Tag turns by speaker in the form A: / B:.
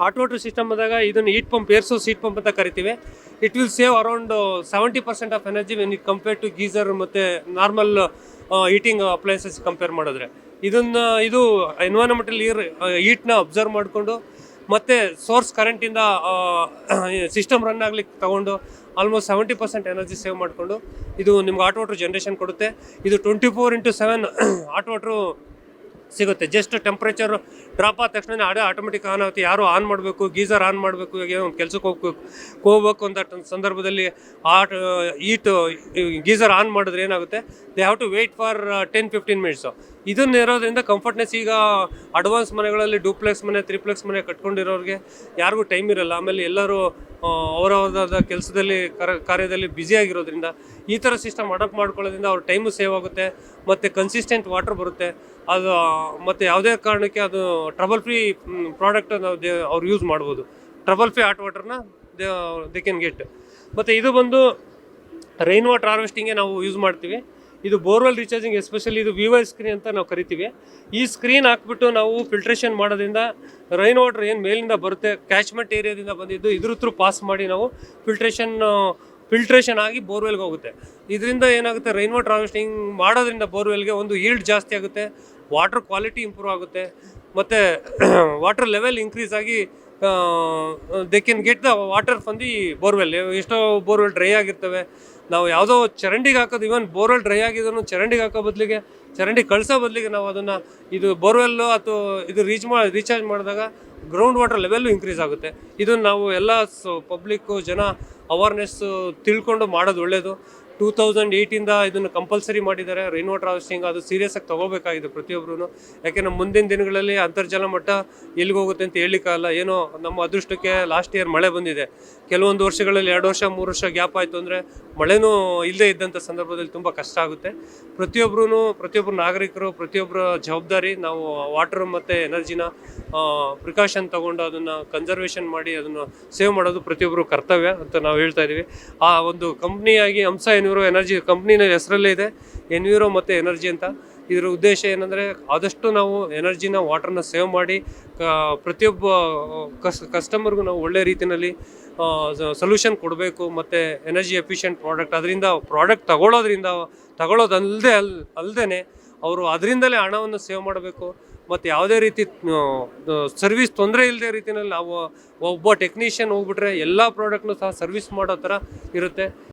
A: Hot water system ಆದಾಗ ಇದನ್ನು heat pump air source heat pump ಅಂತ ಕರಿತೀವಿ. It will save around 70% of energy when it compare to geyser ಮತ್ತು normal heating appliances compare ಮಾಡಿದ್ರೆ. ಇದು environmental ಹೀಟ್ನ observe ಮಾಡಿಕೊಂಡು ಮತ್ತು ಸೋರ್ಸ್ ಕರೆಂಟಿಂದ ಸಿಸ್ಟಮ್ ರನ್ ಆಗ್ಲಿಕ್ಕೆ ತಗೊಂಡು ಆಲ್ಮೋಸ್ಟ್ 70% ಎನರ್ಜಿ ಸೇವ್ ಮಾಡಿಕೊಂಡು ಇದು ನಿಮ್ಗೆ ಹಾಟ್ ವಾಟರ್ ಜನ್ರೇಷನ್ ಕೊಡುತ್ತೆ. ಇದು 24x7 ಹಾಟ್ ವಾಟ್ರು ಸಿಗುತ್ತೆ. ಜಸ್ಟ್ ಟೆಂಪ್ರೇಚರ್ ಡ್ರಾಪ್ ಆದ ತಕ್ಷಣ ಆಟೋಮೆಟಿಕ್ ಆನ್ ಆಗುತ್ತೆ. ಯಾರು ಆನ್ ಮಾಡಬೇಕು, ಗೀಸರ್ ಆನ್ ಮಾಡಬೇಕು, ಏನೋ ಒಂದು ಕೆಲ್ಸಕ್ಕೆ ಹೋಗ್ಬೇಕು ಅಂತ ಸಂದರ್ಭದಲ್ಲಿ ಹೀಟ್ ಗೀಸರ್ ಆನ್ ಮಾಡಿದ್ರೆ ಏನಾಗುತ್ತೆ, they have to wait for 10-15 minutes. ಇದನ್ನ ಇರೋದ್ರಿಂದ ಕಂಫರ್ಟ್ನೆಸ್. ಈಗ ಅಡ್ವಾನ್ಸ್ ಮನೆಗಳಲ್ಲಿ ಡೂಪ್ಲೆಕ್ಸ್ ಮನೆ, ತ್ರಿಪ್ಲೆಕ್ಸ್ ಮನೆ ಕಟ್ಕೊಂಡಿರೋರಿಗೆ ಯಾರಿಗೂ ಟೈಮ್ ಇರಲ್ಲ. ಆಮೇಲೆ ಎಲ್ಲರೂ ಅವರವರಾದ ಕೆಲಸದಲ್ಲಿ ಕಾರ್ಯದಲ್ಲಿ ಬ್ಯುಸಿಯಾಗಿರೋದ್ರಿಂದ ಈ ಥರ ಸಿಸ್ಟಮ್ ಅಡಾಪ್ಟ್ ಮಾಡ್ಕೊಳ್ಳೋದ್ರಿಂದ ಅವ್ರ ಟೈಮು ಸೇವ್ ಆಗುತ್ತೆ ಮತ್ತು ಕನ್ಸಿಸ್ಟೆಂಟ್ ವಾಟರ್ ಬರುತ್ತೆ. ಅದು ಮತ್ತು ಯಾವುದೇ ಕಾರಣಕ್ಕೆ ಅದು ಟ್ರಬಲ್ ಫ್ರೀ ಪ್ರಾಡಕ್ಟ್ ಅವ್ರು ಯೂಸ್ ಮಾಡ್ಬೋದು. ಟ್ರಬಲ್ ಫ್ರೀ ಹಾಟ್ ವಾಟರ್ನ ದೇ ಕ್ಯಾನ್ ಗೆಟ್. ಮತ್ತು ಇದು ಬಂದು ರೈನ್ ವಾಟರ್ ಹಾರ್ವೆಸ್ಟಿಂಗ್ಗೆ ನಾವು ಯೂಸ್ ಮಾಡ್ತೀವಿ. ಇದು ಬೋರ್ವೆಲ್ ರೀಚಾರ್ಜಿಂಗ್, ಎಸ್ಪೆಷಲಿ ಇದು VY ಸ್ಕ್ರೀನ್ ಅಂತ ನಾವು ಕರಿತೀವಿ. ಈ ಸ್ಕ್ರೀನ್ ಹಾಕ್ಬಿಟ್ಟು ನಾವು ಫಿಲ್ಟ್ರೇಷನ್ ಮಾಡೋದ್ರಿಂದ ರೈನ್ ವಾಟರ್ ಏನು ಮೇಲಿಂದ ಬರುತ್ತೆ, ಕ್ಯಾಚ್ಮೆಂಟ್ ಏರಿಯಾದಿಂದ ಬಂದಿದ್ದು ಇದ್ರ ಥ್ರೂ ಪಾಸ್ ಮಾಡಿ ನಾವು ಫಿಲ್ಟ್ರೇಷನ್ ಆಗಿ ಬೋರ್ವೆಲ್ಗೆ ಹೋಗುತ್ತೆ. ಇದರಿಂದ ಏನಾಗುತ್ತೆ, ರೈನ್ ವಾಟರ್ ಹಾರ್ವೆಸ್ಟಿಂಗ್ ಮಾಡೋದ್ರಿಂದ ಬೋರ್ವೆಲ್ಗೆ ಒಂದು ಈಲ್ಡ್ ಜಾಸ್ತಿ ಆಗುತ್ತೆ, ವಾಟರ್ ಕ್ವಾಲಿಟಿ ಇಂಪ್ರೂವ್ ಆಗುತ್ತೆ, ಮತ್ತು ವಾಟರ್ ಲೆವೆಲ್ ಇನ್ಕ್ರೀಸ್ ಆಗಿ they can get the water from the borewell. ಎಷ್ಟೋ ಬೋರ್ವೆಲ್ ಡ್ರೈ ಆಗಿರ್ತವೆ, ನಾವು ಯಾವುದೋ ಚರಂಡಿಗೆ ಹಾಕೋದು, ಇವನ್ ಬೋರ್ವೆಲ್ ಡ್ರೈ ಆಗಿದ್ರು ಚರಂಡಿಗೆ ಹಾಕೋ ಬದಲಿಗೆ, ಚರಂಡಿ ಕಳಿಸೋ ಬದಲಿಗೆ ನಾವು ಅದನ್ನು ಇದು ಬೋರ್ವೆಲ್ಲು ಅಥವಾ ಇದು ರೀಚಾರ್ಜ್ ಮಾಡಿದಾಗ ಗ್ರೌಂಡ್ ವಾಟರ್ ಲೆವೆಲ್ಲು ಇನ್ಕ್ರೀಸ್ ಆಗುತ್ತೆ. ಇದನ್ನು ನಾವು ಎಲ್ಲ ಪಬ್ಲಿಕ್ಕು ಜನ ಅವೇರ್ನೆಸ್ ತಿಳ್ಕೊಂಡು ಮಾಡೋದು ಒಳ್ಳೆಯದು. 2008ಇಂದ ಇದನ್ನು ಕಂಪಲ್ಸರಿ ಮಾಡಿದ್ದಾರೆ ರೈನ್ ವಾಟರ್ ಹಾರ್ವೆಸ್ಟಿಂಗ್. ಅದು ಸೀರಿಯಸ್ಸಾಗಿ ತೊಗೋಬೇಕಾಗಿದೆ ಪ್ರತಿಯೊಬ್ಬರೂ. ಯಾಕೆಂದರೆ ಮುಂದಿನ ದಿನಗಳಲ್ಲಿ ಅಂತರ್ಜಲ ಮಟ್ಟ ಎಲ್ಲಿಗೆ ಹೋಗುತ್ತೆ ಅಂತ ಹೇಳಲಿಕ್ಕಾಗಲ್ಲ. ಏನೋ ನಮ್ಮ ಅದೃಷ್ಟಕ್ಕೆ ಲಾಸ್ಟ್ ಇಯರ್ ಮಳೆ ಬಂದಿದೆ. ಕೆಲವೊಂದು ವರ್ಷಗಳಲ್ಲಿ 2 ವರ್ಷ 3 ವರ್ಷ ಗ್ಯಾಪ್ ಆಯಿತು ಅಂದರೆ ಮಳೆನೂ ಇಲ್ಲದೆ ಇದ್ದಂಥ ಸಂದರ್ಭದಲ್ಲಿ ತುಂಬ ಕಷ್ಟ ಆಗುತ್ತೆ. ಪ್ರತಿಯೊಬ್ಬರು ನಾಗರಿಕರು, ಪ್ರತಿಯೊಬ್ಬರ ಜವಾಬ್ದಾರಿ ನಾವು ವಾಟರ್ ಮತ್ತು ಎನರ್ಜಿನ ಪ್ರಿಕಾಷನ್ ತೊಗೊಂಡು ಅದನ್ನು ಕನ್ಸರ್ವೇಷನ್ ಮಾಡಿ ಅದನ್ನು ಸೇವ್ ಮಾಡೋದು ಪ್ರತಿಯೊಬ್ಬರು ಕರ್ತವ್ಯ ಅಂತ ನಾವು ಹೇಳ್ತಾ ಇದ್ದೀವಿ. ಆ ಒಂದು ಕಂಪ್ನಿಯಾಗಿ ಹಂಸ ಎನ್ವಿರೋ ಎನರ್ಜಿ ಕಂಪ್ನಿನ ಹೆಸರಲ್ಲೇ ಇದೆ, ಎನ್ವಿರೋ ಮತ್ತು ಎನರ್ಜಿ ಅಂತ. ಇದರ ಉದ್ದೇಶ ಏನಂದರೆ ಆದಷ್ಟು ನಾವು ಎನರ್ಜಿನ, ವಾಟರ್ನ ಸೇವ್ ಮಾಡಿ ಪ್ರತಿಯೊಬ್ಬ ಕಸ್ಟಮರ್ಗೂ ನಾವು ಒಳ್ಳೆ ರೀತಿಯಲ್ಲಿ ಸೊಲ್ಯೂಷನ್ ಕೊಡಬೇಕು. ಮತ್ತು ಎನರ್ಜಿ ಎಫಿಷಿಯೆಂಟ್ ಪ್ರಾಡಕ್ಟ್ ತಗೊಳ್ಳೋದಲ್ಲದೆ ಅವರು ಅದರಿಂದಲೇ ಹಣವನ್ನು ಸೇವ್ ಮಾಡಬೇಕು. ಮತ್ತು ಯಾವುದೇ ರೀತಿ ಸರ್ವಿಸ್ ತೊಂದರೆ ಇಲ್ಲದೆ ರೀತಿಯಲ್ಲಿ ನಾವು ಒಬ್ಬ ಟೆಕ್ನಿಷಿಯನ್ ಹೋಗ್ಬಿಟ್ರೆ ಎಲ್ಲ ಪ್ರಾಡಕ್ಟ್ನು ಸಹ ಸರ್ವಿಸ್ ಮಾಡೋ ಥರ ಇರುತ್ತೆ.